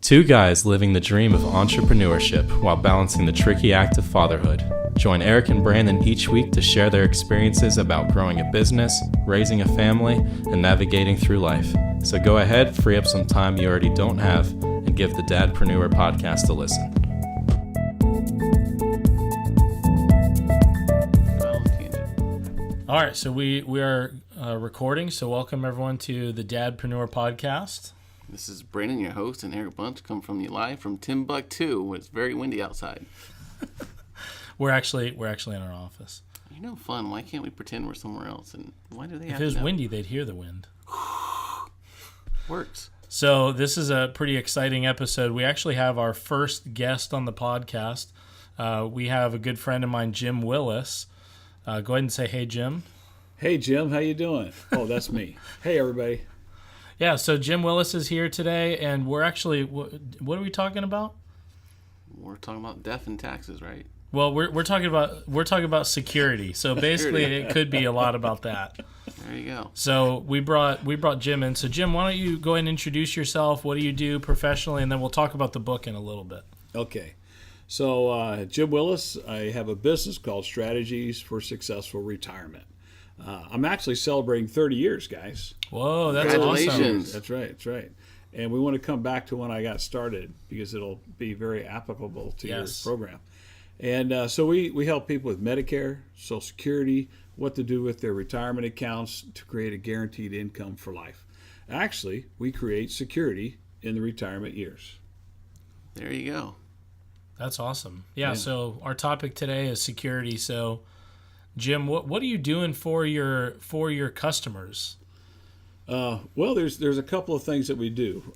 Two guys living the dream of entrepreneurship while balancing the tricky act of fatherhood. Join Eric and Brandon each week to share their experiences about growing a business, raising a family, and navigating through life. So go ahead, free up some time you already don't have, and give the Preneur podcast a listen. All right, so we are recording, so welcome everyone to the Preneur podcast. This is Brandon, your host, and Eric Bunch come from you live from Timbuktu, where it's very windy outside. We're actually in our office. You know, fun. Why can't we pretend we're somewhere else? And why do they have If it was to know? windy, they'd hear the wind. Works. So this is a pretty exciting episode. We actually have our first guest on the podcast. We have a good friend of mine, Jim Willis. Go ahead and say, hey, Jim. Hey, Jim. How you doing? Oh, that's me. Hey, everybody. Yeah, so Jim Willis is here today, and we're actually, what are we talking about? We're talking about death and taxes, right? Well, we're talking about security. So basically, it could be a lot about that. There you go. So we brought Jim in. So Jim, why don't you go ahead and introduce yourself? What do you do professionally, and then we'll talk about the book in a little bit. Okay. So, Jim Willis, I have a business called Strategies for Successful Retirement. I'm actually celebrating 30 years, guys. Whoa, that's Congratulations. awesome. That's right. And we want to come back to when I got started because it'll be very applicable to your program. And so we help people with Medicare, Social Security, what to do with their retirement accounts to create a guaranteed income for life. Actually, we create security in the retirement years. There you go. That's awesome. Yeah, so our topic today is security. So Jim, what are you doing for your customers? Well, there's a couple of things that we do.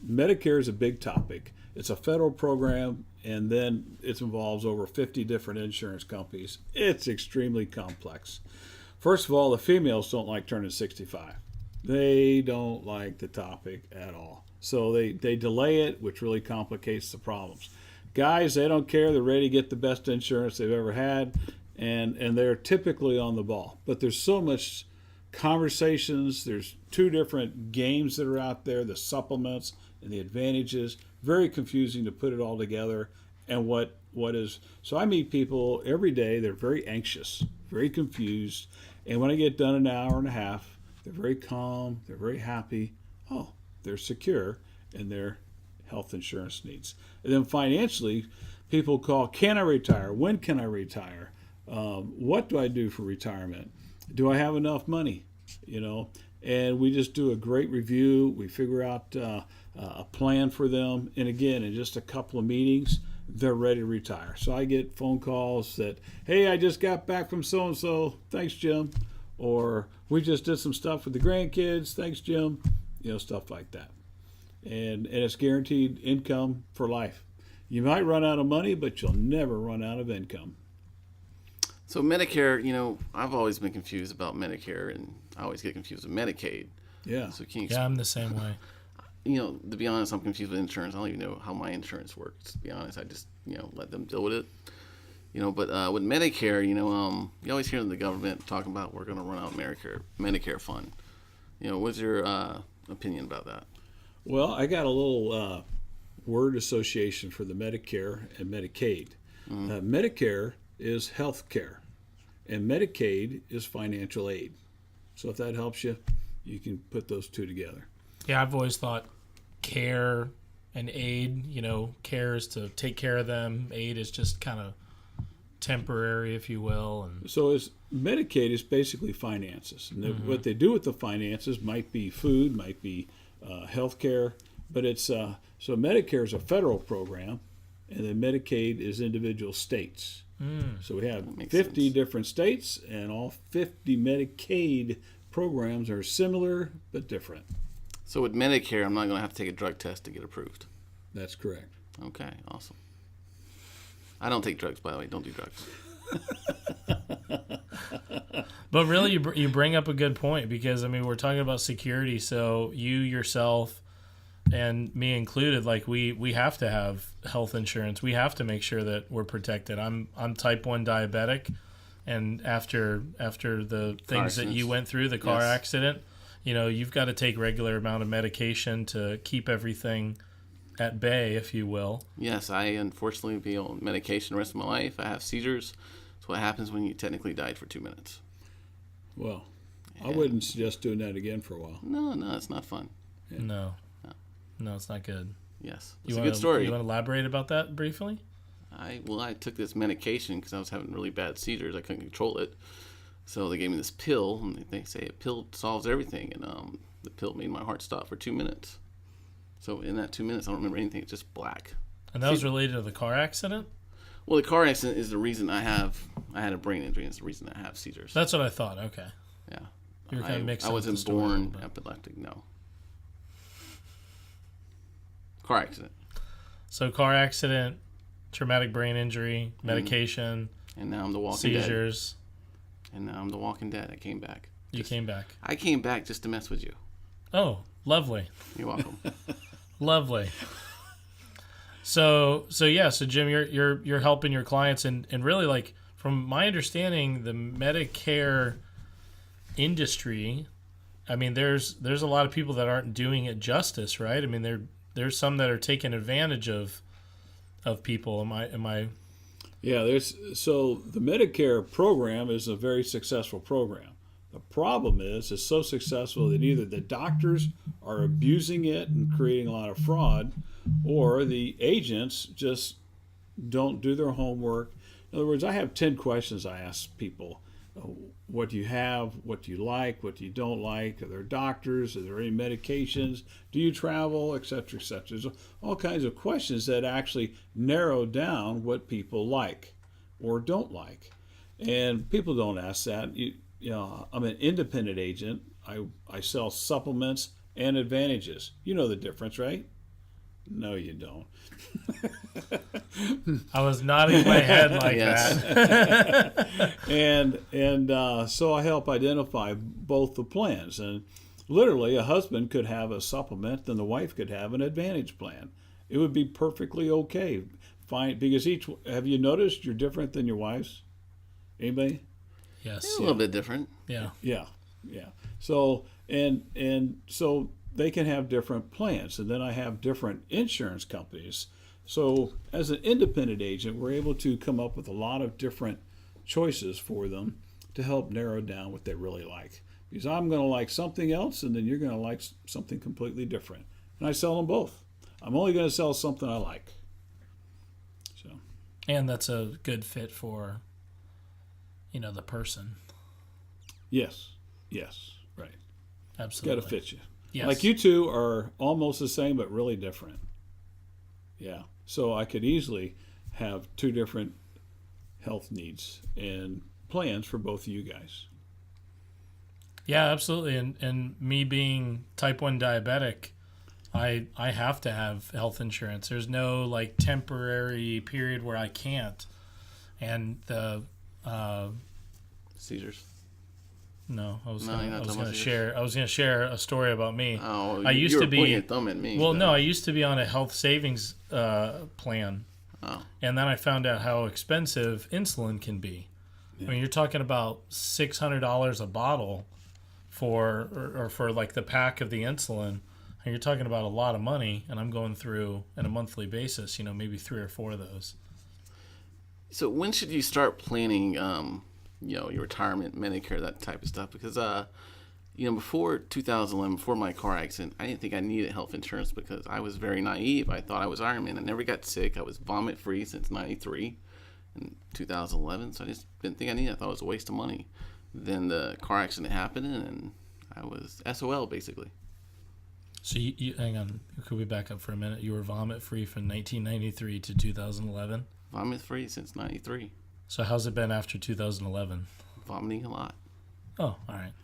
Medicare is a big topic. It's a federal program, and then it involves over 50 different insurance companies. It's extremely complex. First of all, the females don't like turning 65. They don't like the topic at all. So they delay it, which really complicates the problems. Guys, they don't care. They're ready to get the best insurance they've ever had, and they're typically on the ball. But there's so much conversations. There's two different games that are out there, the supplements and the advantages. Very confusing to put it all together. And what is, so I meet people every day. They're very anxious, very confused. And when I get done an hour and a half, they're very calm. They're very happy. Oh, they're secure in their health insurance needs. And then financially, people call, can I retire? When can I retire? What do I do for retirement? Do I have enough money? And we just do a great review. We figure out a plan for them. And again, in just a couple of meetings, they're ready to retire. So I get phone calls that, hey, I just got back from so-and-so. Thanks, Jim. Or we just did some stuff with the grandkids. Thanks, Jim. Stuff like that. And it's guaranteed income for life. You might run out of money, but you'll never run out of income. So Medicare, I've always been confused about Medicare, and I always get confused with Medicaid. Yeah. So can you I'm the same way. To be honest, I'm confused with insurance. I don't even know how my insurance works, to be honest. I just, let them deal with it. But with Medicare, you always hear the government talking about we're going to run out Medicare fund. What's your opinion about that? Well, I got a little word association for the Medicare and Medicaid. Mm-hmm. Medicare is health care, and Medicaid is financial aid. So if that helps you, you can put those two together. Yeah, I've always thought care and aid, care is to take care of them. Aid is just kind of temporary, if you will. And so Medicaid is basically finances. And what they do with the finances might be food, might be health care, but it's so Medicare is a federal program, and then Medicaid is individual states. So we have 50 different states, and all 50 Medicaid programs are similar but different. So with Medicare, I'm not going to have to take a drug test to get approved. That's correct. Okay, awesome. I don't take drugs, by the way. Don't do drugs. But really, you bring up a good point because, we're talking about security. So you yourself and me included, we have to have health insurance. We have to make sure that we're protected. I'm type 1 diabetic, and after the things that you went through, the car accident, you've got to take regular amount of medication to keep everything at bay, if you will. Yes, I unfortunately be on medication the rest of my life. I have seizures. That's what happens when you technically died for 2 minutes. Well, I wouldn't suggest doing that again for a while. No, it's not fun. No, it's not good. Yes, it's a good story. You want to elaborate about that briefly? I took this medication because I was having really bad seizures. I couldn't control it. So they gave me this pill, and they say a pill solves everything. And the pill made my heart stop for 2 minutes. So in that 2 minutes, I don't remember anything. It's just black. And that was related to the car accident? Well, the car accident is the reason I had a brain injury. It's the reason I have seizures. That's what I thought. Okay. Yeah. You were kind of mixing I up wasn't the story a born little bit. epileptic, no. Car accident. So car accident, traumatic brain injury, medication, And now I'm the Walking Dead. seizures. And now I'm the Walking Dead. I came back. You came back. I came back just to mess with you. Oh, lovely. You're welcome. Lovely. So Jim, you're helping your clients, and really, like, from my understanding, the Medicare industry, I mean, there's a lot of people that aren't doing it justice, right? I mean, there's some that are taking advantage of people. Am I? Yeah, so the Medicare program is a very successful program. The problem is it's so successful that either the doctors are abusing it and creating a lot of fraud, or the agents just don't do their homework. In other words, I have 10 questions I ask people. What do you have? What do you like? What do you don't like? Are there doctors? Are there any medications? Do you travel? Et cetera, et cetera. There's all kinds of questions that actually narrow down what people like or don't like. And people don't ask that. You know, I'm an independent agent. I sell supplements and advantages. You know the difference, right? No, you don't. I was nodding my head like Yes. that. And so I help identify both the plans. And literally, a husband could have a supplement, and the wife could have an advantage plan. It would be perfectly okay. Fine, because have you noticed you're different than your wives? Anybody? Yes. It's a little bit different. Yeah. Yeah. So and so they can have different plans, and then I have different insurance companies. So as an independent agent, we're able to come up with a lot of different choices for them to help narrow down what they really like. Because I'm going to like something else, and then you're going to like something completely different. And I sell them both. I'm only going to sell something I like. So. And that's a good fit for, the person. Yes, right. Absolutely. Got to fit you. Yes. Like you two are almost the same, but really different. Yeah. So I could easily have two different health needs and plans for both of you guys. Yeah, absolutely. And me being type 1 diabetic, I have to have health insurance. There's no like temporary period where I can't. And the Seizures. no, I was No, you're going not talking to about share. I was going to share a story about me. Oh, I used you were to be pointing your thumb at me. Well, but- no, I used to be on a health savings plan, Oh. and then I found out how expensive insulin can be. I mean, you're talking about $600 a bottle for like the pack of the insulin, and you're talking about a lot of money. And I'm going through on a monthly basis, maybe 3 or 4 of those. So when should you start planning, your retirement, Medicare, that type of stuff? Because, before 2011, before my car accident, I didn't think I needed health insurance because I was very naive. I thought I was Iron Man. I never got sick. I was vomit-free since 93 and 2011, so I just didn't think I needed it. I thought it was a waste of money. Then the car accident happened, and I was SOL, basically. So you hang on, could we back up for a minute? You were vomit-free from 1993 to 2011. Vomit-free since 93. So how's it been after 2011? Vomiting a lot. Oh, all right.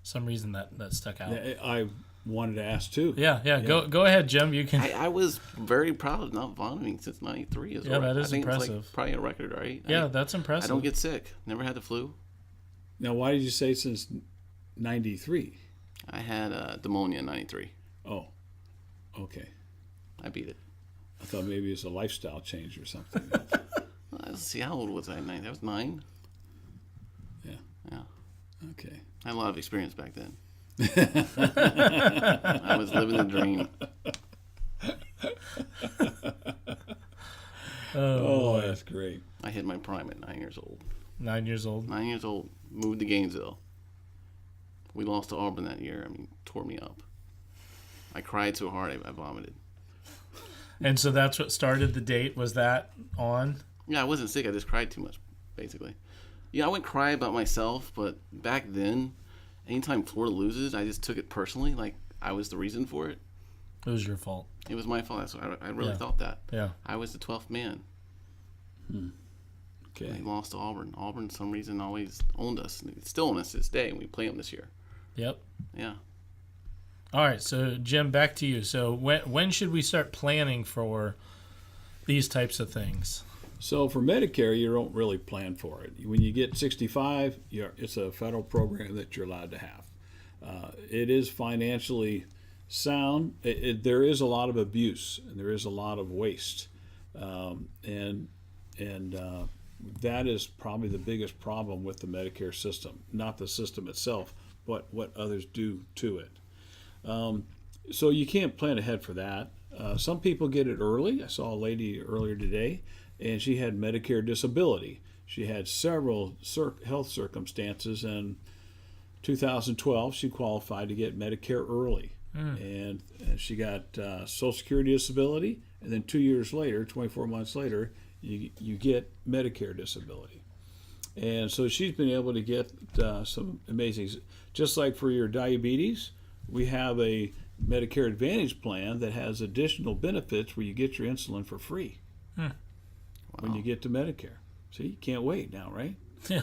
Some reason that stuck out. Yeah, I wanted to ask too. Yeah. Go ahead, Jim. You can. I was very proud of not vomiting since 93 as well. Yeah, that is I think It's impressive. like probably a record, right? Yeah, that's impressive. I don't get sick. Never had the flu. Now, why did you say since 93? I had pneumonia in 93. Oh, okay. I beat it. I thought maybe it's a lifestyle change or something. Let's see, how old was I? I was 9. Yeah. Yeah. Okay. I had a lot of experience back then. I was living the dream. Oh, boy. that's great. I hit my prime at 9 years old. 9 years old. 9 years old, moved to Gainesville. We lost to Auburn that year. I mean, tore me up. I cried so hard I vomited. And so that's what started the date. Was that on? Yeah, I wasn't sick. I just cried too much, basically. Yeah, I wouldn't cry about myself, but back then, anytime Florida loses, I just took it personally, like I was the reason for it. It was your fault. It was my fault. That's what I really Yeah. thought that. Yeah. I was the 12th man. Okay. They lost to Auburn. Auburn, for some reason, always owned us. And it's still on us to this day, and we play them this year. Yep. Yeah. All right. So, Jim, back to you. So, when should we start planning for these types of things? So for Medicare, you don't really plan for it. When you get 65, it's a federal program that you're allowed to have. It is financially sound. There is a lot of abuse and there is a lot of waste, and that is probably the biggest problem with the Medicare system. Not the system itself, but what others do to it. So you can't plan ahead for that. Some people get it early. I saw a lady earlier today, and she had Medicare disability. She had several health circumstances. In 2012, she qualified to get Medicare early. And she got Social Security disability, and then 2 years later, 24 months later, you get Medicare disability. And so she's been able to get some amazing, just like for your diabetes, we have a Medicare Advantage plan that has additional benefits where you get your insulin for free when you get to Medicare. See, you can't wait now, right? Yeah.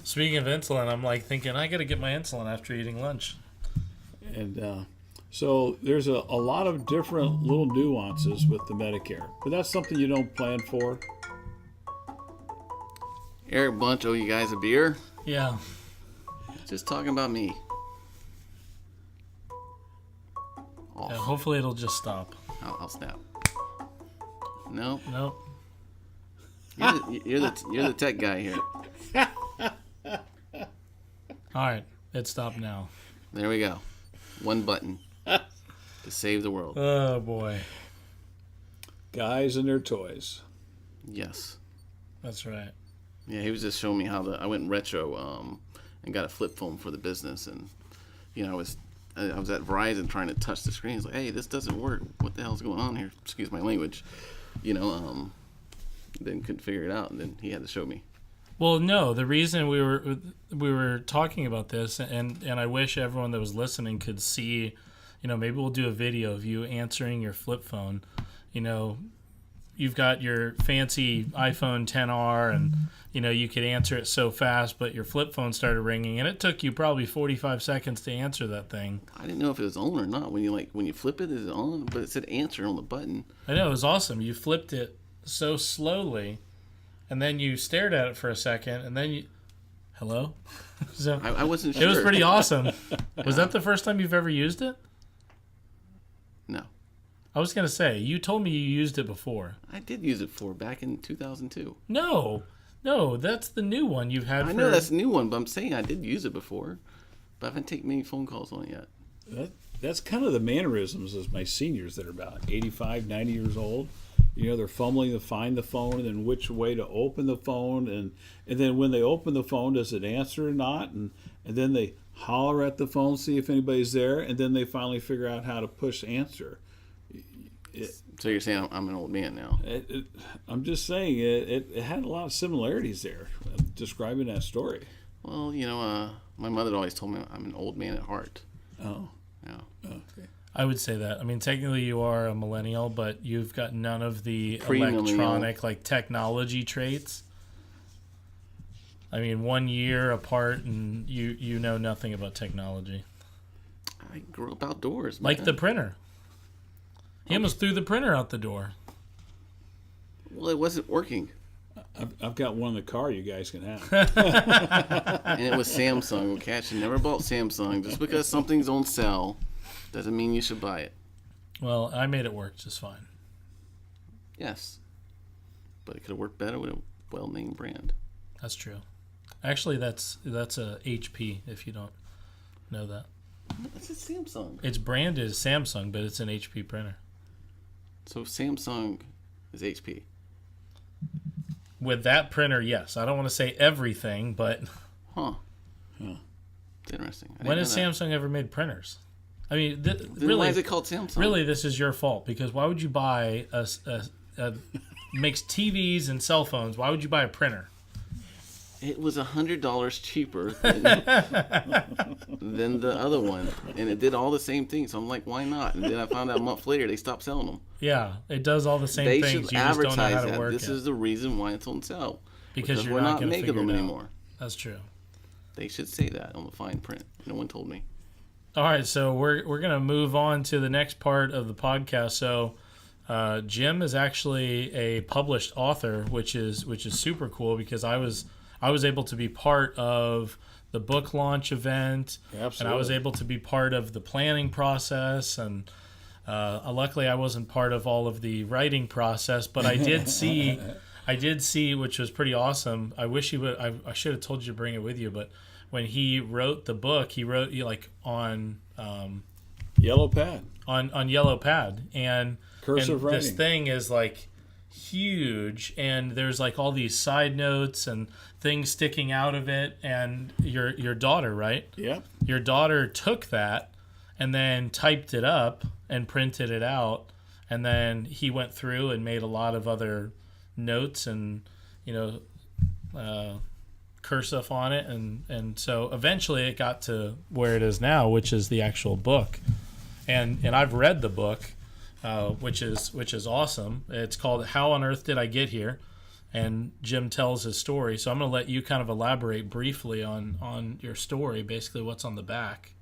Speaking of insulin, I'm like thinking I got to get my insulin after eating lunch. And so there's a lot of different little nuances with the Medicare, but that's something you don't plan for. Eric Bunch owe you guys a beer. Yeah. Just talking about me. Yeah, hopefully it'll just stop. I'll snap. No, Nope. you're the tech guy here. All right. It stopped now. There we go. One button to save the world. Oh, boy. Guys and their toys. Yes. That's right. Yeah, he was just showing me how I went retro and got a flip phone for the business, and I was at Verizon trying to touch the screen. He's like, "Hey, this doesn't work. What the hell's going on here?" Excuse my language. Then couldn't figure it out, and then he had to show me. Well, no, the reason we were talking about this, and I wish everyone that was listening could see, maybe we'll do a video of you answering your flip phone. You've got your fancy iPhone XR, and you could answer it so fast, but your flip phone started ringing, and it took you probably 45 seconds to answer that thing. I didn't know if it was on or not. When you flip it, is it on? But it said answer on the button. I know, it was awesome. You flipped it so slowly, and then you stared at it for a second, and then hello? So I wasn't sure. it was pretty awesome. Was that the first time you've ever used it? No. I was going to say, you told me you used it before. I did use it back in 2002. No, that's the new one you've had. I know that's a new one, but I'm saying I did use it before, but I haven't taken many phone calls on it yet. That's kind of the mannerisms of my seniors that are about 85, 90 years old. They're fumbling to find the phone and then which way to open the phone. And then when they open the phone, does it answer or not? And then they holler at the phone, see if anybody's there. And then they finally figure out how to push answer. So you're saying I'm an old man now? I'm just saying it had a lot of similarities there, describing that story. Well, my mother always told me I'm an old man at heart. Oh. Yeah. Okay. I would say that. I mean, technically you are a millennial, but you've got none of the Pre-millennial. electronic, technology traits. I mean, 1 year apart, and you know nothing about technology. I grew up outdoors. Like man. the printer. He almost threw the printer out the door. Well, it wasn't working. I've got one in the car you guys can have. And it was Samsung. Okay, I should never bought Samsung. Just because something's on sale doesn't mean you should buy it. Well, I made it work just fine. Yes. But it could have worked better with a well-named brand. That's true. Actually, that's a HP, if you don't know that. It's a Samsung. Its brand is Samsung, but it's an HP printer. So Samsung is HP. with that printer, yes. I don't want to say everything, but Huh. It's interesting. I when didn't has know Samsung ever made printers? I mean, that. Then really, why is it called Samsung? really, this is your fault, because why would you buy a makes TVs and cell phones? Why would you buy a printer? It was $100 cheaper than the other one, and it did all the same things. So I'm like, why not? And then I found out a month later they stopped selling them. Yeah, it does all the same They things. should You just don't know advertise how to that. work This it. is the reason why it's on sale. Because you're we're not not gonna making figure them it out. anymore. That's true. They should say that on the fine print. No one told me. All right, so we're going to move on to the next part of the podcast. So Jim is actually a published author, which is super cool, because I was able to be part of the book launch event. Absolutely. And I was able to be part of the planning process, and luckily I wasn't part of all of the writing process, but I did see which was pretty awesome. I wish I should have told you to bring it with you, but when he wrote the book, he wrote like on Yellow pad. on yellow pad, and Cursive this writing. thing is like huge, and there's like all these side notes and things sticking out of it. And your daughter, right? Yeah. Your daughter took that and then typed it up and printed it out, and then he went through and made a lot of other notes and cursive on it, and so eventually it got to where it is now, which is the actual book. And I've read the book, which is awesome. It's called How on Earth Did I Get Here? And Jim tells his story. So I'm going to let you kind of elaborate briefly on your story, basically what's on the back.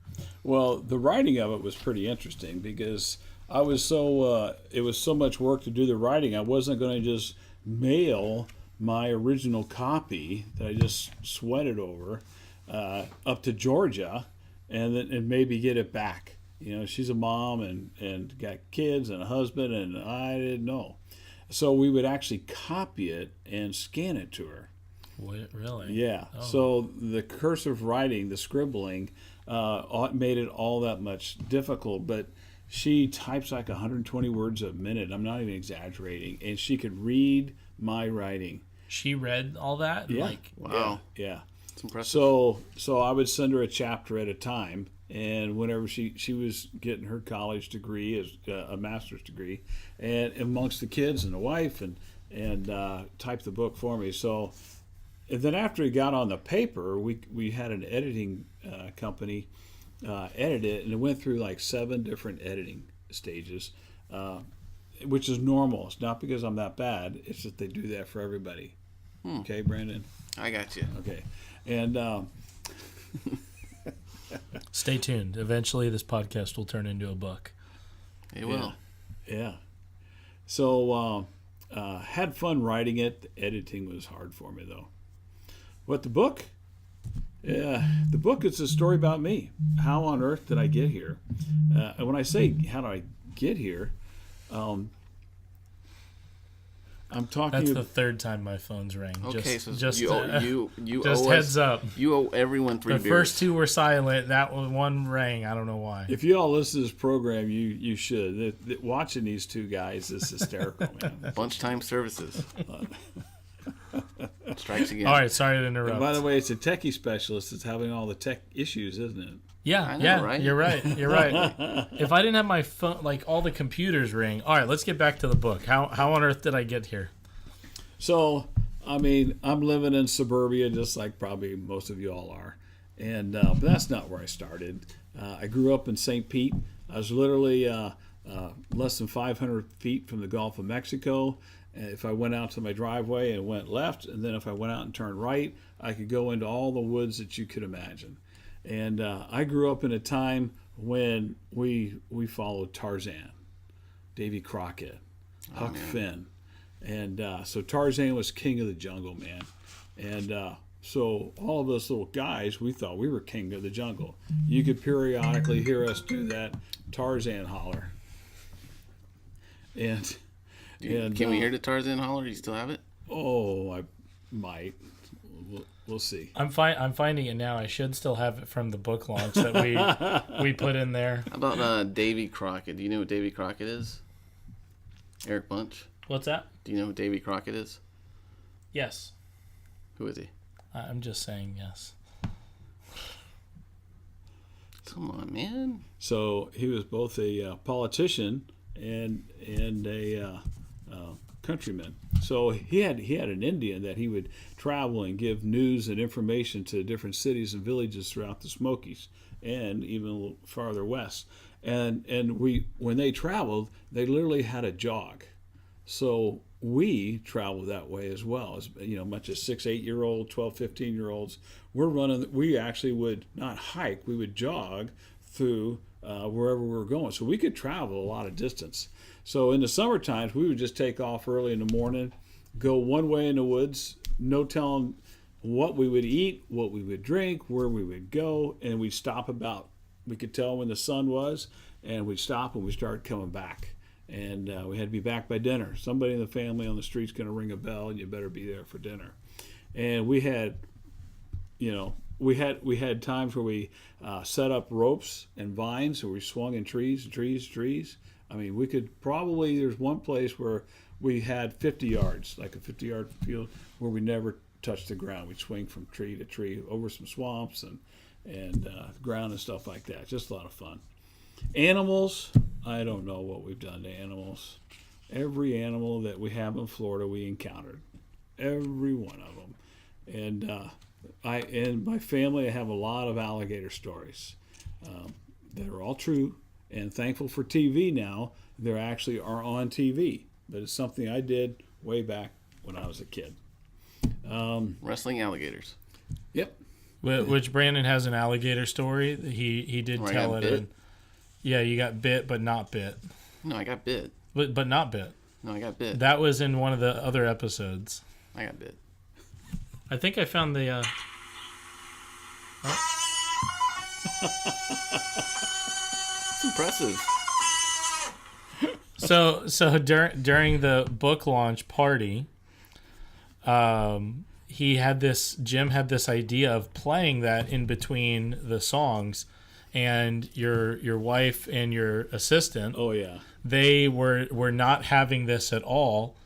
Well, the writing of it was pretty interesting, because I was so it was so much work to do the writing. I wasn't going to just mail my original copy that I just sweated over up to Georgia and maybe get it back. She's a mom and got kids and a husband, and I didn't know. So we would actually copy it and scan it to her. What, really? Yeah. Oh. So the cursive writing, the scribbling, made it all that much difficult. But she types like 120 words a minute. I'm not even exaggerating. And she could read my writing. She read all that? Yeah. Wow. Yeah. It's impressive. So I would send her a chapter at a time. And whenever she was getting her college degree, as a master's degree, and amongst the kids and the wife, and typed the book for me. So, and then after it got on the paper, we had an editing company edit it, and it went through like 7 different editing stages, which is normal. It's not because I'm that bad. It's that they do that for everybody. Okay, Brandon? I got you. Okay. And Stay tuned. Eventually this podcast will turn into a book. It will. yeah. So had fun writing it. The editing was hard for me, though. What, the book? Yeah, the book is a story about me. How on earth did I get here? And when I say how did I get here, I'm talking. That's the third time my phone's rang. Okay, just you just owe heads us, up. You owe everyone 3 The beers. first 2 were silent. That one rang. I don't know why. If you all listen to this program, you should. Watching these 2 guys is hysterical, man. Lunchtime services. Strikes again. All right, sorry to And interrupt. by the way, it's a techie specialist that's having all the tech issues, isn't it? Yeah, I know, yeah, right? You're right. You're right. If I didn't have my phone, like all the computers ring. All right, let's get back to the book. How on earth did I get here? So, I mean, I'm living in suburbia just like probably most of you all are. And but that's not where I started. I grew up in St. Pete. I was literally less than 500 feet from the Gulf of Mexico. And if I went out to my driveway and went left, and then if I went out and turned right, I could go into all the woods that you could imagine. And I grew up in a time when we followed Tarzan, Davy Crockett, Huck Finn. And so Tarzan was king of the jungle, man. And so all of us little guys, we thought we were king of the jungle. You could periodically hear us do that Tarzan holler. And Can we hear the Tarzan holler? Do you still have it? Oh, I might. We'll see. I'm finding it now. I should still have it from the book launch that we put in there. How about Davy Crockett? Do you know who Davy Crockett is? Eric Bunch? What's that? Do you know who Davy Crockett is? Yes. Who is he? I'm just saying yes. Come on, man. So he was both a politician and a countryman. So he had an Indian that he would travel and give news and information to different cities and villages throughout the Smokies and even a little farther west. And when they traveled, they literally had a jog. So we travel that way as well. As much as 6, 8-year-old, 12, 15-year-olds, we actually would not hike, we would jog through wherever we were going. So we could travel a lot of distance. So in the summer times, we would just take off early in the morning, go one way in the woods, no telling what we would eat, what we would drink, where we would go, and we'd stop we could tell when the sun was, and we'd stop and we'd start coming back. And we had to be back by dinner. Somebody in the family on the street's going to ring a bell, and you better be there for dinner. And we had times where we set up ropes and vines, or we swung in trees. I mean, there's one place where we had 50 yards, like a 50-yard field, where we never touched the ground. We'd swing from tree to tree over some swamps and ground and stuff like that. Just a lot of fun. Animals, I don't know what we've done to animals. Every animal that we have in Florida we encountered. Every one of them. And in my family, I have a lot of alligator stories that are all true. And thankful for TV now, they actually are on TV. But it's something I did way back when I was a kid. Wrestling alligators. Yep. Which Brandon has an alligator story. He did tell it. And, yeah, you got bit but not bit. No, I got bit. But not bit. No, I got bit. That was in one of the other episodes. I got bit. I think I found the... It's impressive. So during the book launch party, Jim had this idea of playing that in between the songs, and your wife and your assistant, oh yeah, they were not having this at all.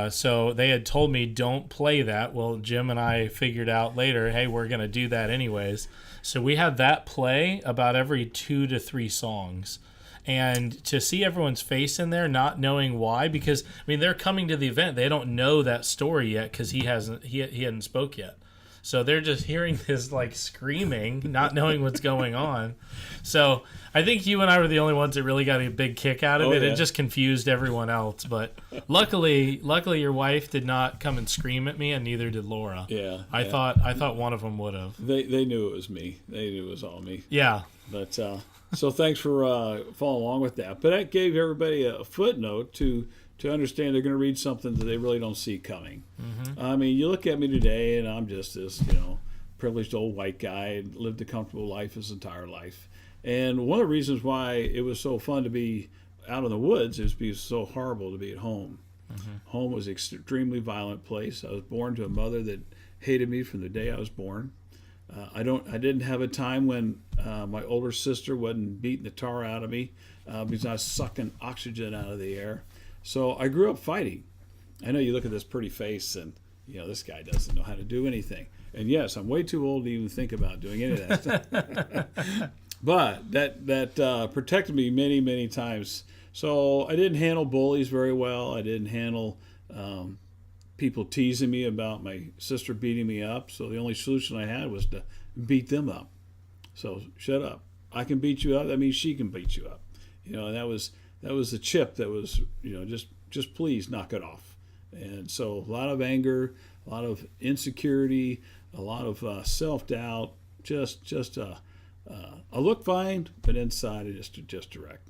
So they had told me don't play that. Well, Jim and I figured out later, hey, we're gonna do that anyways. So we had that play about every 2 to 3 songs. And to see everyone's face in there, not knowing why, because they're coming to the event, they don't know that story yet because he hadn't spoke yet, so they're just hearing this like screaming, not knowing what's going on. So I think you and I were the only ones that really got a big kick out of it. Yeah. It just confused everyone else. But luckily, your wife did not come and scream at me, and neither did Laura. Yeah, I thought one of them would have. They knew it was me. They knew it was all me. Yeah, but. So thanks for following along with that. But that gave everybody a footnote to understand they're going to read something that they really don't see coming. Mm-hmm. You look at me today, and I'm just this, privileged old white guy, lived a comfortable life his entire life. And one of the reasons why it was so fun to be out in the woods is because it's so horrible to be at home. Mm-hmm. Home was an extremely violent place. I was born to a mother that hated me from the day I was born. I didn't have a time when my older sister wasn't beating the tar out of me because I was sucking oxygen out of the air. So I grew up fighting. I know you look at this pretty face and this guy doesn't know how to do anything. And yes, I'm way too old to even think about doing any of that stuff. But that protected me many, many times. So I didn't handle bullies very well. I didn't handle people teasing me about my sister beating me up. So the only solution I had was to beat them up. So shut up. I can beat you up. That means she can beat you up. And that was the chip that was, just please knock it off. And so a lot of anger, a lot of insecurity, a lot of self-doubt, I look fine, but inside I just direct.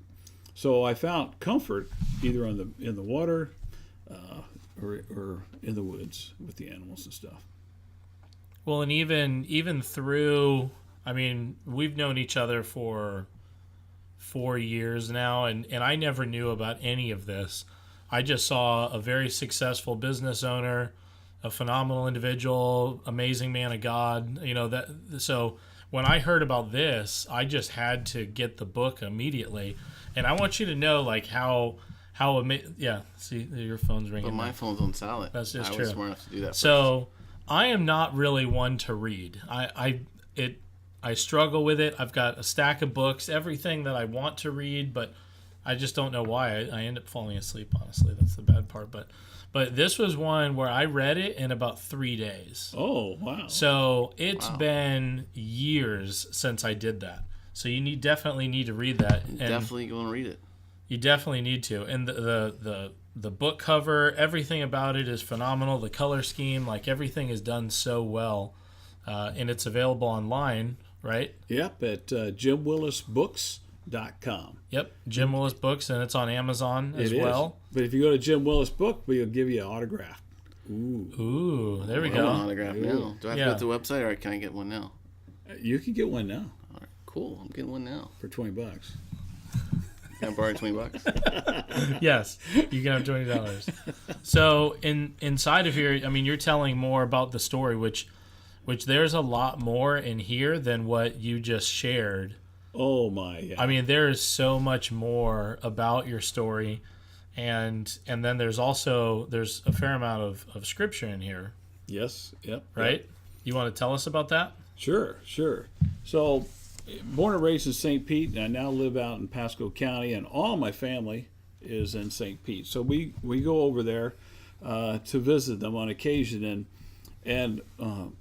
So I found comfort either in the water, or in the woods with the animals and stuff. Well, and even through, we've known each other for 4 years now, and I never knew about any of this. I just saw a very successful business owner, a phenomenal individual, amazing man of God. So when I heard about this, I just had to get the book immediately. And I want you to know, like, how Yeah, see, your phone's ringing. But my phone's on silent. That's just I true. was smart enough to do that. So I am not really one to read. I struggle with it. I've got a stack of books, everything that I want to read, but I just don't know why. I end up falling asleep, honestly. That's the bad part. But this was one where I read it in about 3 days. Oh, wow. So it's been years since I did that. So you definitely need to read that. And definitely going to read it. You definitely need to. And the book cover, everything about it is phenomenal. The color scheme, like everything is done so well. And it's available online, right? Yep, at JimWillisBooks.com. Yep, Jim Willis Books, and it's on Amazon as well. But if you go to Jim Willis Book, we'll give you an autograph. Ooh, there we I want an go. autograph now. Do I have to go to the website, or can I get one now? You can get one now All right, cool. I'm getting one now. for $20. Can I borrow $20? Yes, you can have $20. So inside of here, I mean, you're telling more about the story, which there's a lot more in here than what you just shared. Oh, my. Yeah. I mean, there is so much more about your story, and then there's a fair amount of scripture in here, Yes. Yep. right? Yep. You want to tell us about that? Sure. So, born and raised in St. Pete, and I now live out in Pasco County, and all my family is in St. Pete. So we go over there to visit them on occasion, and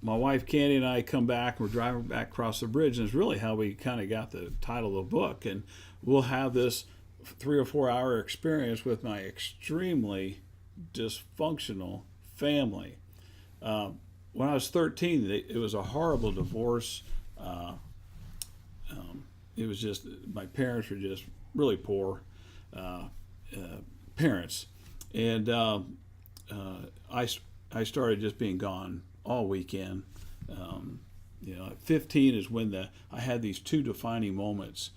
my wife Candy and I come back. We're driving back across the bridge, and it's really how we kind of got the title of the book. And we'll have this 3 or 4 hour experience with my extremely dysfunctional family. When I was 13, it was a horrible divorce. It was just, my parents were just really poor parents, and I started just being gone all weekend. At 15 is when I had these 2 defining moments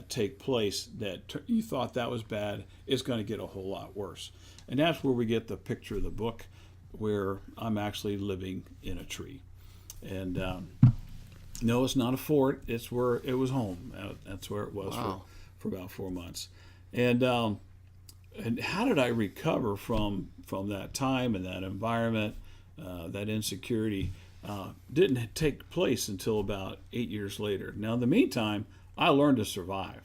take place that you thought that was bad. It's going to get a whole lot worse, and that's where we get the picture of the book, where I'm actually living in a tree, and no, it's not a fort. It's where it was home. That's where it was for about 4 months, and how did I recover from that time and that environment, that insecurity? Didn't take place until about 8 years later. Now, in the meantime, I learned to survive.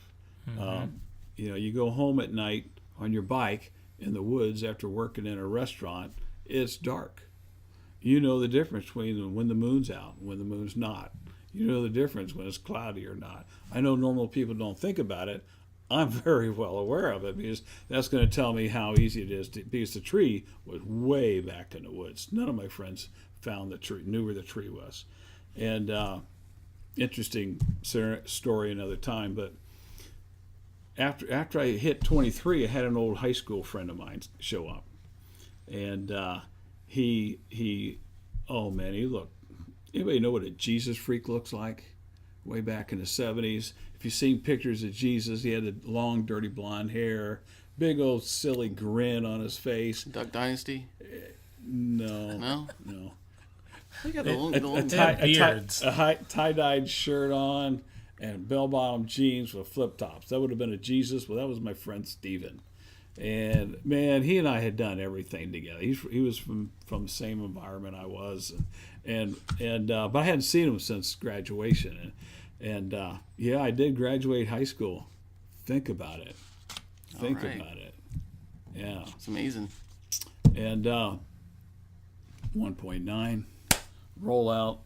Mm-hmm. You go home at night on your bike in the woods after working in a restaurant. It's dark. You know the difference between when the moon's out and when the moon's not. You know the difference when it's cloudy or not. I know normal people don't think about it. I'm very well aware of it, because that's going to tell me how easy it is because the tree was way back in the woods. None of my friends found the tree, knew where the tree was. And interesting story another time, but after I hit 23, I had an old high school friend of mine show up. And he looked. Anybody know what a Jesus freak looks like? Way back in the 70s. If you've seen pictures of Jesus, he had the long, dirty blonde hair, big old silly grin on his face. Duck Dynasty? No. They got the long beards. A tie-dyed shirt on and bell-bottom jeans with flip-tops. That would have been a Jesus. Well, that was my friend Steven. And man, he and I had done everything together. He was from the same environment I was, but I hadn't seen him since graduation. And I did graduate high school. Think about it. Think about it. Yeah, it's amazing. And 1.9 rollout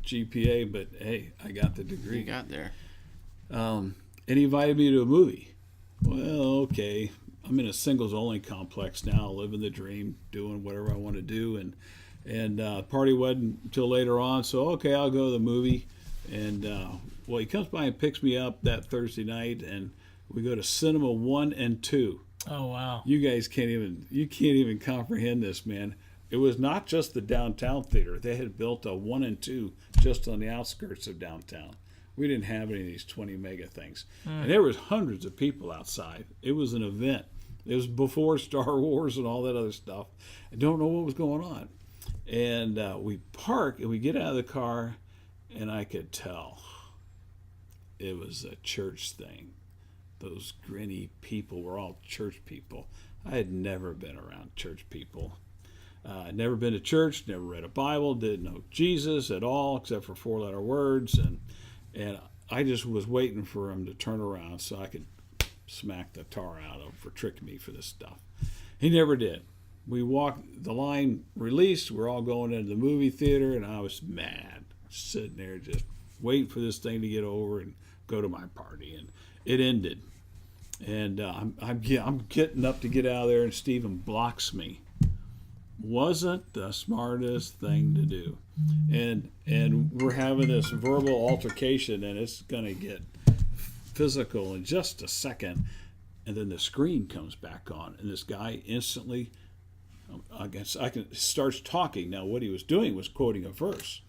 GPA, but hey, I got the degree. You got there. And he invited me to a movie. Well, okay. I'm in a singles only complex now, living the dream, doing whatever I want to do, and party wasn't until later on. So okay, I'll go to the movie, and he comes by and picks me up that Thursday night, and we go to Cinema 1 and 2. Oh wow! You guys can't even comprehend this, man. It was not just the downtown theater; they had built a 1 and 2 just on the outskirts of downtown. We didn't have any of these 20 mega things, and there was hundreds of people outside. It was an event. It was before Star Wars and all that other stuff. I don't know what was going on. And we park, and we get out of the car, and I could tell it was a church thing. those grinny people were all church people. I had never been around church people. I'd never been to church, never read a Bible, didn't know Jesus at all except for four-letter words, and I just was waiting for him to turn around so I could smack the tar out of him for tricking me for this stuff. He never did. We walked, the line released, we're all going into the movie theater, and I was mad, sitting there just waiting for this thing to get over and go to my party, and it ended. And I'm getting up to get out of there, and Stephen blocks me. Wasn't the smartest thing to do. And we're having this verbal altercation, and it's going to get physical in just a second. And then the screen comes back on, and this guy instantly, starts talking. Now, what he was doing was quoting a verse.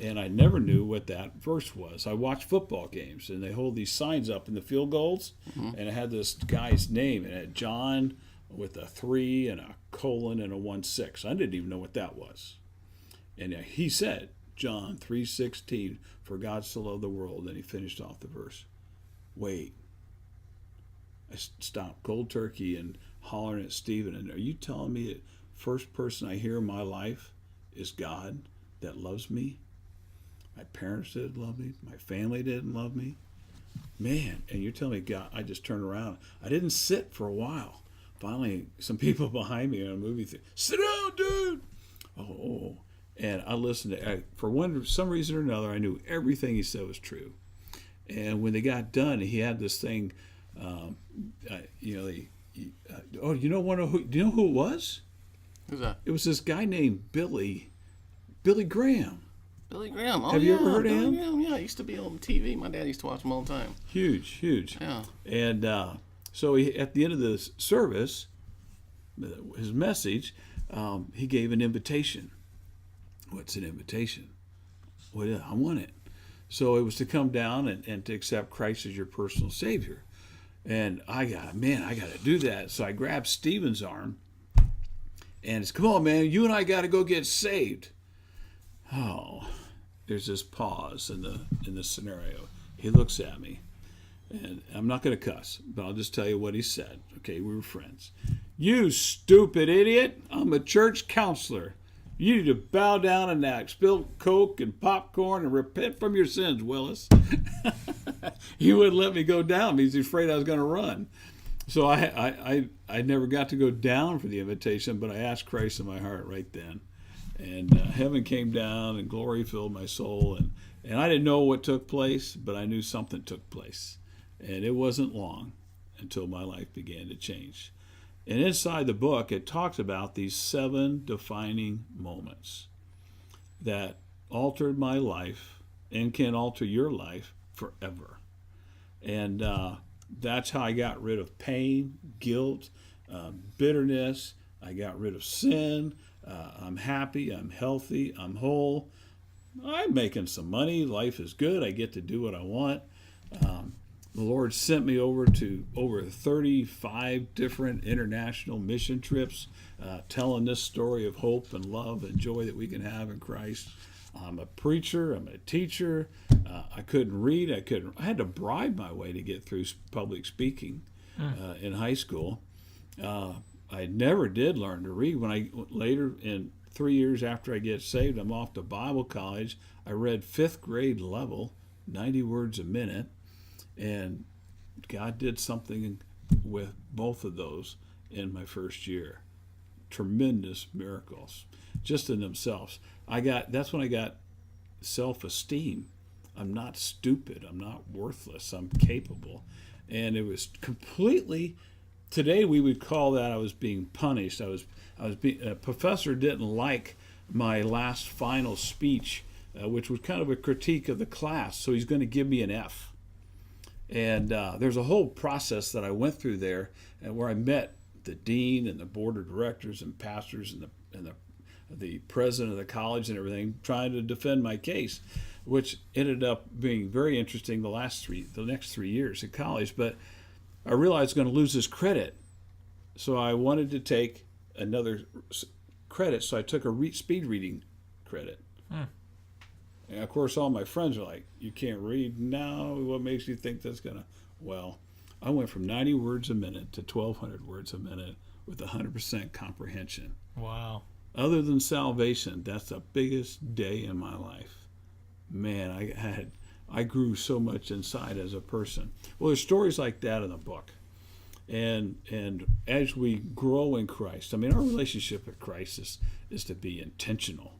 And I never knew what that verse was. I watched football games, and they hold these signs up in the field goals, and it had this guy's name, and it had John with a 3 and a colon and a 1-6. I didn't even know what that was. And he said, John 3:16, for God so loved the world, and he finished off the verse. Wait. I stopped cold turkey and hollering at Stephen, and are you telling me that first person I hear in my life is God that loves me? My parents didn't love me. My family didn't love me. Man, and you're telling me God, I just turned around. I didn't sit for a while. Finally, some people behind me in a movie theater, sit down, dude. Oh. And I listened to, for some reason or another, I knew everything he said was true. And when they got done, he had this thing, do you know who it was? Who's that? It was this guy named Billy Graham. Billy Graham. Oh, Have you ever heard of him? Graham, yeah, he used to be on TV. My dad used to watch him all the time. Huge. Yeah. And so at the end of the service, his message, he gave an invitation. What's an invitation? Well, I want it. So it was to come down and to accept Christ as your personal Savior. And I got to do that. So I grabbed Stephen's arm, and it's, come on, man, you and I got to go get saved. Oh, there's this pause in the scenario. He looks at me, and I'm not going to cuss, but I'll just tell you what he said. Okay, we were friends. You stupid idiot! I'm a church counselor. You need to bow down and act, spill Coke and popcorn and repent from your sins, Willis. He wouldn't let me go down because he's afraid I was going to run. So I never got to go down for the invitation, but I asked Christ in my heart right then. And heaven came down and glory filled my soul. And I didn't know what took place, but I knew something took place. And it wasn't long until my life began to change. And inside the book, it talks about these 7 defining moments that altered my life and can alter your life forever. And that's how I got rid of pain, guilt, bitterness. I got rid of sin. I'm happy. I'm healthy. I'm whole. I'm making some money. Life is good. I get to do what I want. The Lord sent me over to over 35 different international mission trips, telling this story of hope and love and joy that we can have in Christ. I'm a preacher. I'm a teacher. I couldn't read. I had to bribe my way to get through public speaking in high school. I never did learn to read. When I later, in 3 years after I get saved, I'm off to Bible college. I read 5th grade level, 90 words a minute. And God did something with both of those in my first year. Tremendous miracles, just in themselves. That's when I got self-esteem. I'm not stupid. I'm not worthless. I'm capable. And it was completely, today we would call that I was being punished. A professor didn't like my last final speech, which was kind of a critique of the class. So he's going to give me an F. And there's a whole process that I went through there, and where I met the dean and the board of directors and pastors and the president of the college and everything, trying to defend my case, which ended up being very interesting the next 3 years at college. But I realized I was going to lose this credit, so I wanted to take another credit. So I took a speed reading credit. And of course, all my friends are like, you can't read now? What makes you think that's going to? Well, I went from 90 words a minute to 1,200 words a minute with 100% comprehension. Wow. Other than salvation, that's the biggest day in my life. Man, I grew so much inside as a person. Well, there's stories like that in the book. And as we grow in Christ, I mean, our relationship with Christ is to be intentional.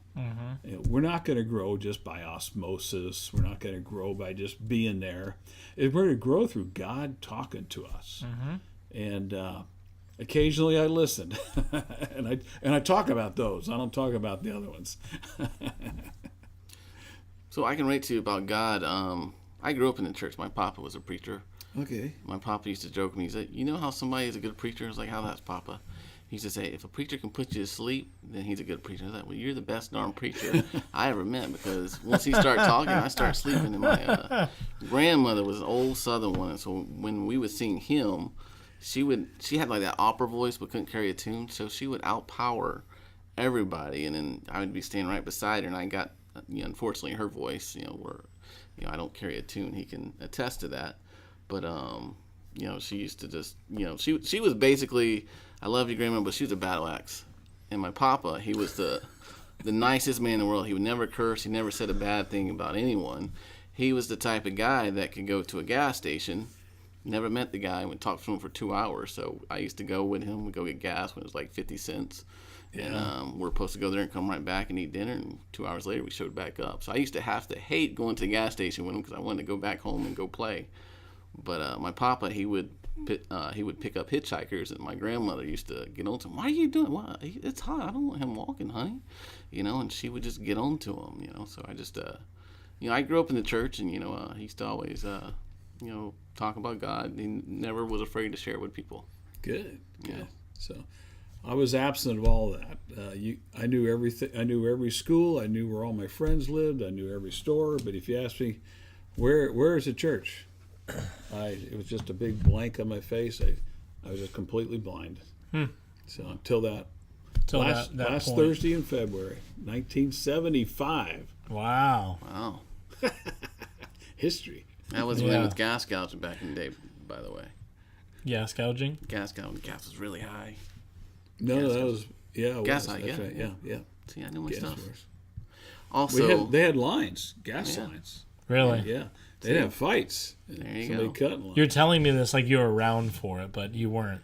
You know, we're not going to grow just by osmosis. We're not going to grow by just being there. We're going to grow through God talking to us. And occasionally I listen, and I talk about those. I don't talk about the other ones. So I can relate to you about God. I grew up in the church. My papa was a preacher. Okay. My papa used to joke with me. He said, "You know how somebody is a good preacher?" I was like, "How that's, Papa?" He used to say, "If a preacher can put you to sleep, then he's a good preacher." I was like, "Well, you're the best darn preacher I ever met, because once he started talking, I started sleeping." And my grandmother was an old Southern one, and so when we would sing hymn, she had like that opera voice but couldn't carry a tune, so she would outpower everybody, and then I would be standing right beside her, and I got, unfortunately, her voice, where, I don't carry a tune. He can attest to that. But, she used to just, she was basically, I love you, Grandma, but she was a battle axe. And my papa, he was the nicest man in the world. He would never curse. He never said a bad thing about anyone. He was the type of guy that could go to a gas station, never met the guy, and would talk to him for 2 hours. So I used to go with him. We'd go get gas when it was like 50 cents. Yeah. And we're supposed to go there and come right back and eat dinner. And 2 hours later, we showed back up. So I used to have to hate going to the gas station with him because I wanted to go back home and go play. But my papa, he would pick up hitchhikers, and my grandmother used to get on to him. "Why are you doing? Why? It's hot. I don't want him walking, honey." And she would just get on to him. So I just, I grew up in the church, and he used to always, talk about God. He never was afraid to share it with people. Good. Yeah. So I was absent of all that. I knew everything. I knew every school. I knew where all my friends lived. I knew every store. But if you asked me, where is the church? It was just a big blank on my face. I was just completely blind. So until that last point. Thursday in February, 1975. Wow. History. That was when it was gas gouging back in the day, by the way. Gas gouging? Gas gouging. Gas was really high. No, gas that was gas was. high. That's Yeah, right. Yeah. See, I know my Gas stuff. wars. Also, They had lines, gas lines. Really? Yeah. They'd have fights. There you Somebody go. cutting lines. You're telling me this like you were around for it, but you weren't.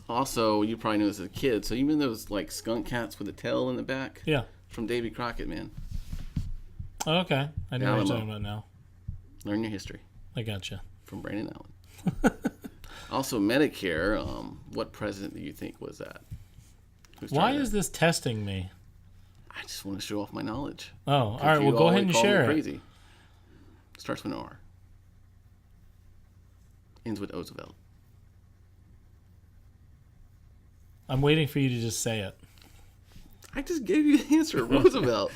Also, you probably knew this as a kid. So you remember those like skunk cats with a tail in the back? Yeah. From Davy Crockett, man. Oh, okay. I know what you're talking about now. Learn your history. I gotcha. From Brandon Allen. Also, Medicare. What president do you think was that? Why is this testing me? I just want to show off my knowledge. Oh, all right. Well, go ahead and share it. Crazy. Starts with an R. Ends with Roosevelt. I'm waiting for you to just say it. I just gave you the answer. Roosevelt.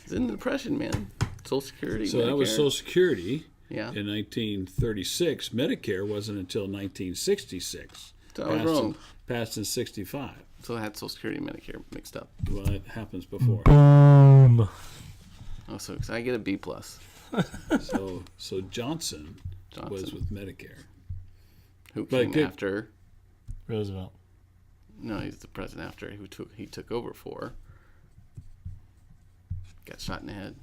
He's in the Depression, man. Social Security. So Medicare. that was Social Security. Yeah. In 1936, Medicare wasn't until 1966. So I was wrong. Passed in 65. So I had Social Security and Medicare mixed up. Well, it happens before. Oh, so I get a B plus. So Johnson was with Medicare. Who came after? Roosevelt. No, he's the president after he took over for. Got shot in the head.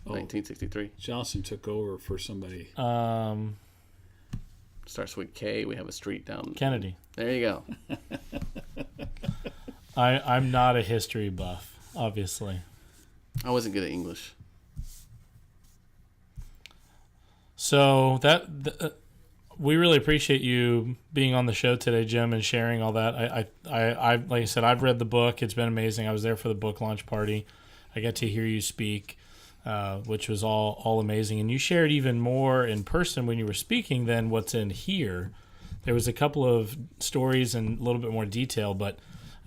1963. Johnson took over for somebody. Starts with K. We have a street down. Kennedy. There you go. I'm not a history buff, obviously. I wasn't good at English. So we really appreciate you being on the show today, Jim, and sharing all that. I like I said, I've read the book. It's been amazing. I was there for the book launch party. I got to hear you speak, which was all amazing. And you shared even more in person when you were speaking than what's in here. There was a couple of stories and a little bit more detail, but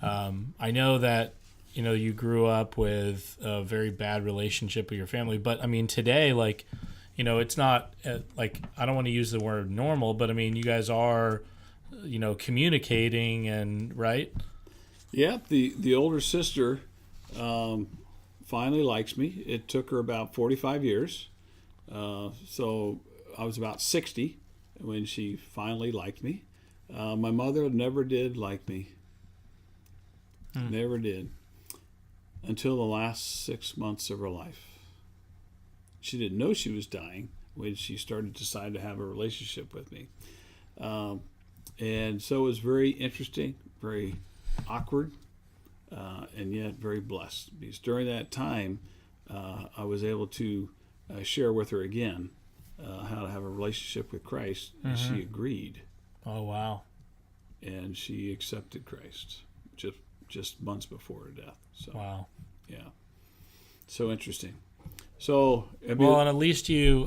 I know that you grew up with a very bad relationship with your family. But I mean, today, like, it's not like, I don't want to use the word normal, but I mean, you guys are, communicating and right. Yeah, the older sister finally likes me. It took her about 45 years. So I was about 60 when she finally liked me. My mother never did like me. Never did. Until the last 6 months of her life. She didn't know she was dying when she started to decide to have a relationship with me. And so it was very interesting, very awkward, and yet very blessed. Because during that time, I was able to share with her again how to have a relationship with Christ, and she agreed. Oh, wow. And she accepted Christ just months before her death. So, wow. Yeah. So interesting. So, well, and at least you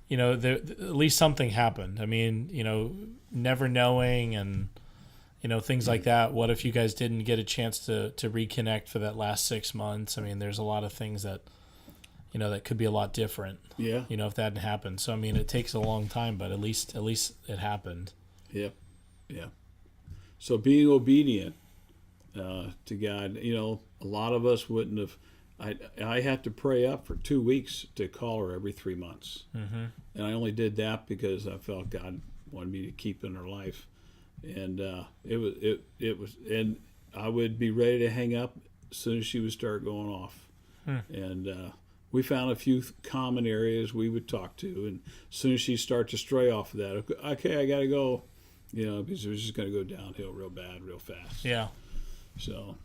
know, at least something happened. I mean, you know, never knowing and, you know, things like that. What if you guys didn't get a chance to reconnect for that last 6 months? I mean, there's a lot of things that, you know, that could be a lot different. Yeah. You know, if that hadn't happened. So, I mean, it takes a long time, but at least it happened. Yep. Yeah. So being obedient to God, you know, a lot of us wouldn't have. I had to pray up for 2 weeks to call her every 3 months, and I only did that because I felt God wanted me to keep in her life, and it was, and I would be ready to hang up as soon as she would start going off, and we found a few common areas we would talk to, and as soon as she started to stray off of that, okay, I got to go, you know, because it was just going to go downhill real bad, real fast. Yeah. So,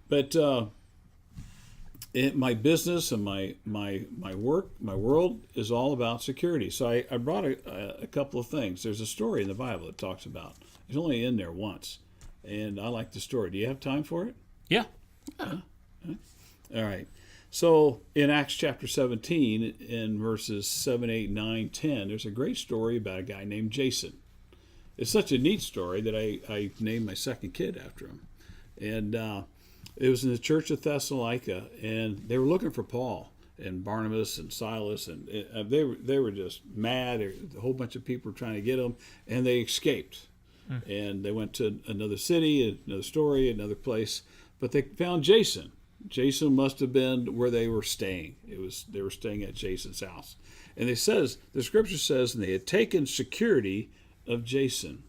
but. My business and my work, my world is all about security. So I brought a couple of things. There's a story in the Bible that talks about. It's only in there once, and I like the story. Do you have time for it? Yeah. All right. So in Acts chapter 17, in verses 7, 8, 9, 10, there's a great story about a guy named Jason. It's such a neat story that I named my second kid after him. And it was in the church of Thessalonica, and they were looking for Paul and Barnabas and Silas, and they were just mad. A whole bunch of people were trying to get them, and they escaped. And they went to another city, another story, another place, but they found Jason. Jason must have been where they were staying. They were staying at Jason's house, and the scripture says, and they had taken security of Jason.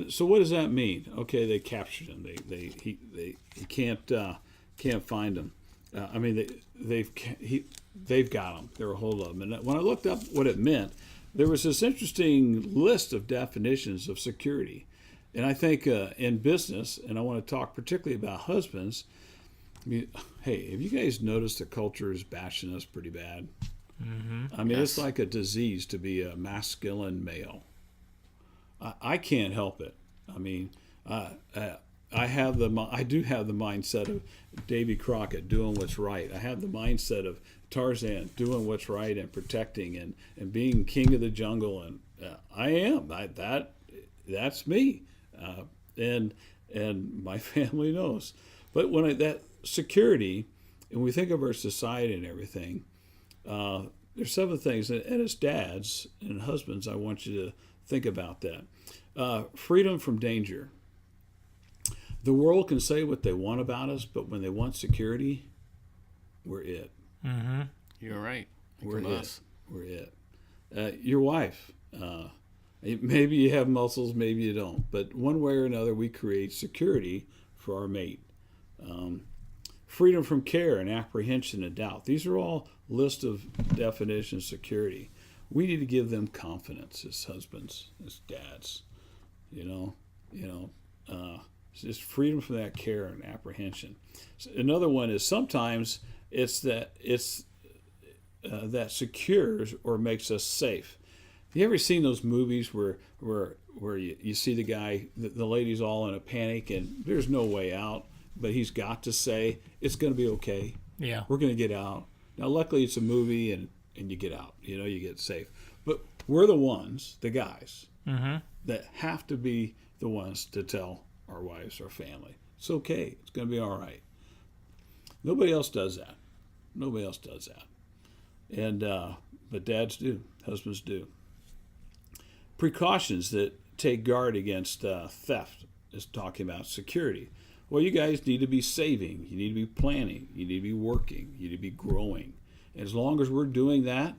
So what does that mean? Okay, they captured him. He can't find him. I mean, they've got him. They're a hold of him. And when I looked up what it meant, there was this interesting list of definitions of security. And I think in business, and I want to talk particularly about husbands. I mean, hey, have you guys noticed the culture is bashing us pretty bad? I mean, It's like a disease to be a masculine male. I can't help it. I mean, I do have the mindset of Davy Crockett doing what's right. I have the mindset of Tarzan doing what's right and protecting and being king of the jungle. And I am. That's me. And my family knows. But when that security, and we think of our society and everything, there's 7 things. And as dads and husbands, I want you to think about that. Freedom from danger. The world can say what they want about us, but when they want security, we're it. You're right. We're it. Your wife. Maybe you have muscles, maybe you don't. But one way or another, we create security for our mate. Freedom from care and apprehension and doubt. These are all lists of definitions of security. We need to give them confidence as husbands, as dads. Just freedom from that care and apprehension. Another one is sometimes it's that secures or makes us safe. You ever seen those movies where you see the guy, the lady's all in a panic and there's no way out, but he's got to say it's going to be okay. Yeah, we're going to get out. Now, luckily, it's a movie and you get out. You get safe. But we're the ones, the guys, that have to be the ones to tell our wives, our family, it's okay. It's going to be all right. Nobody else does that. And but dads do, husbands do. Precautions that take guard against theft is talking about security. Well, you guys need to be saving. You need to be planning. You need to be working. You need to be growing. And as long as we're doing that,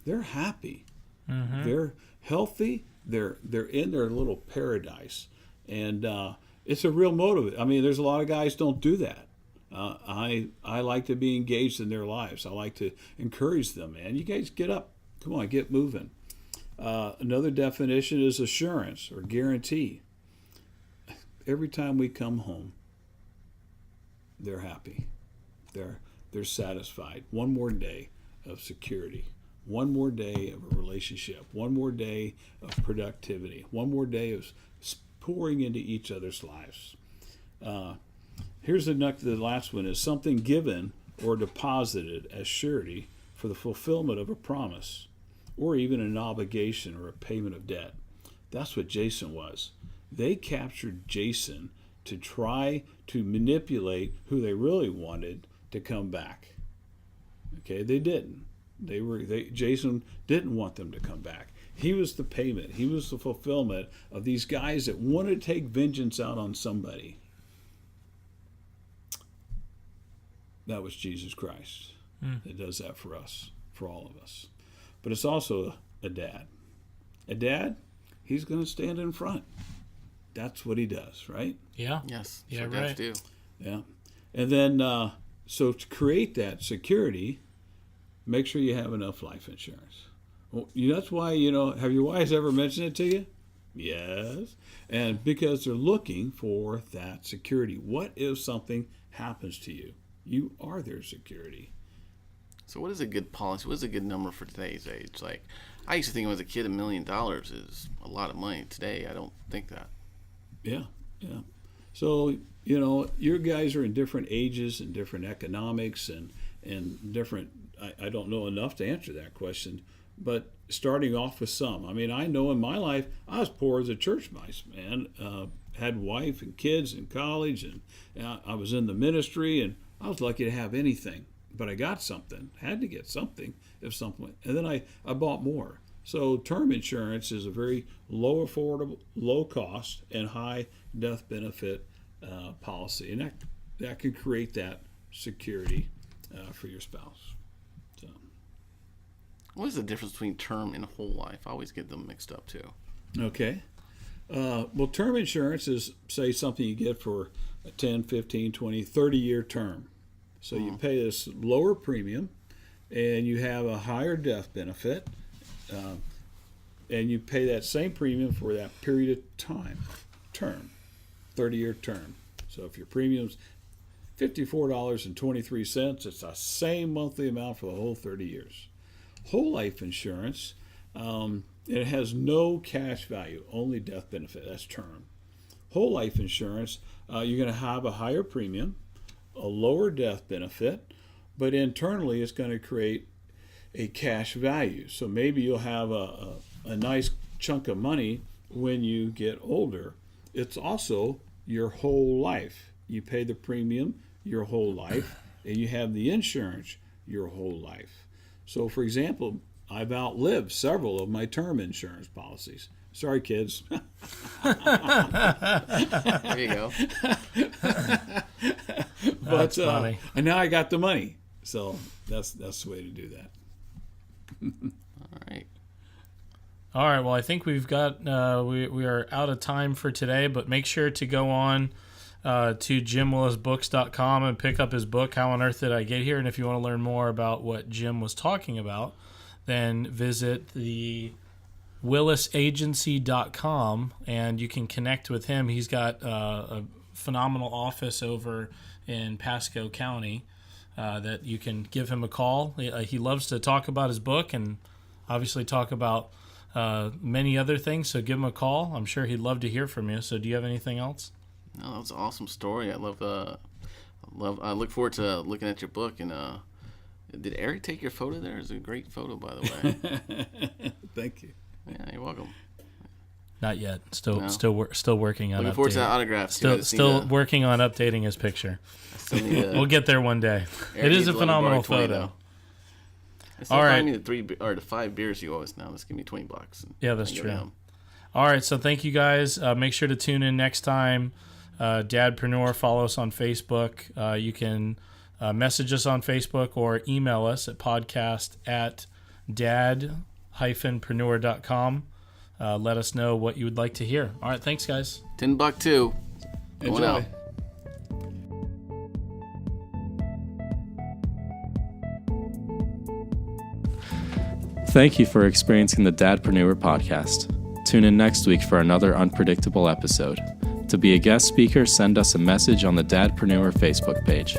they're happy. They're healthy. They're in their little paradise, and it's a real motive. I mean, there's a lot of guys don't do that. I like to be engaged in their lives. I like to encourage them. Man, you guys get up. Come on, get moving. Another definition is assurance or guarantee. Every time we come home, they're happy. They're satisfied. One more day of security. One more day of a relationship. One more day of productivity. One more day of pouring into each other's lives. Here's the last one is something given or deposited as surety for the fulfillment of a promise or even an obligation or a payment of debt. That's what Jason was. They captured Jason to try to manipulate who they really wanted to come back. Okay, they didn't. Jason didn't want them to come back. He was the payment. He was the fulfillment of these guys that wanted to take vengeance out on somebody. That was Jesus Christ that does that for us, for all of us. But it's also a dad. A dad, he's going to stand in front. That's what he does, right? Yeah. Yes. Yeah, That's what right. dads do. Yeah. And then, so to create that security, make sure you have enough life insurance. Well, that's why, have your wives ever mentioned it to you? Yes. And because they're looking for that security. What if something happens to you? You are their security. So what is a good policy? What is a good number for today's age? Like, I used to think when I was a kid, $1 million is a lot of money. Today, I don't think that. Yeah. So, your guys are in different ages and different economics and different, I don't know enough to answer that question, but starting off with some. I mean, I know in my life, I was poor as a church mice, man. Had wife and kids in college, and I was in the ministry, and I was lucky to have anything. But I got something, had to get something, and then I bought more. So term insurance is a very low affordable, low cost, and high death benefit policy, and that can create that security for your spouse. So, What is the difference between term and whole life? I always get them mixed up too. okay. Well, term insurance is, say, something you get for a 10, 15, 20, 30-year term. So you pay this lower premium, and you have a higher death benefit, and you pay that same premium for that period of time, 30-year term. So if your premium's $54.23, it's the same monthly amount for the whole 30 years. Whole life insurance, it has no cash value, only death benefit. That's term. Whole life insurance, you're going to have a higher premium, a lower death benefit, but internally it's going to create a cash value. So maybe you'll have a nice chunk of money when you get older. It's also your whole life. You pay the premium your whole life, and you have the insurance your whole life. So, for example, I've outlived several of my term insurance policies. Sorry, kids. There you go. That's funny. And now I got the money, so that's the way to do that. All right. All right. Well, I think we've got we are out of time for today, but make sure to go on to JimWillisBooks.com and pick up his book, How on Earth Did I Get Here? And if you want to learn more about what Jim was talking about, then visit the WillisAgency.com and you can connect with him. He's got a phenomenal office over in Pasco County that you can give him a call. He loves to talk about his book and obviously talk about many other things, so give him a call. I'm sure he'd love to hear from you. So do you have anything else? No, that was an awesome story. I look forward to looking at your book. And did Eric take your photo there? It's a great photo, by the way. Thank you. Yeah, you're welcome. Not yet. Still working on Looking forward to that updating. autograph. Still working on updating his picture. We'll get there one day. It is a phenomenal photo. All right. Me the 5 beers you owe us now. Just give me $20. Yeah, that's true. All right, so thank you guys. Make sure to tune in next time. Dad Preneur, follow us on Facebook. You can message us on Facebook or email us at podcast@dad-preneur.com. dad-preneur.com. Let us know what you would like to hear. All right, thanks, guys. $10 too. Going Enjoy. out. Thank you for experiencing the Dadpreneur podcast. Tune in next week for another unpredictable episode. To be a guest speaker, send us a message on the Dadpreneur Facebook page.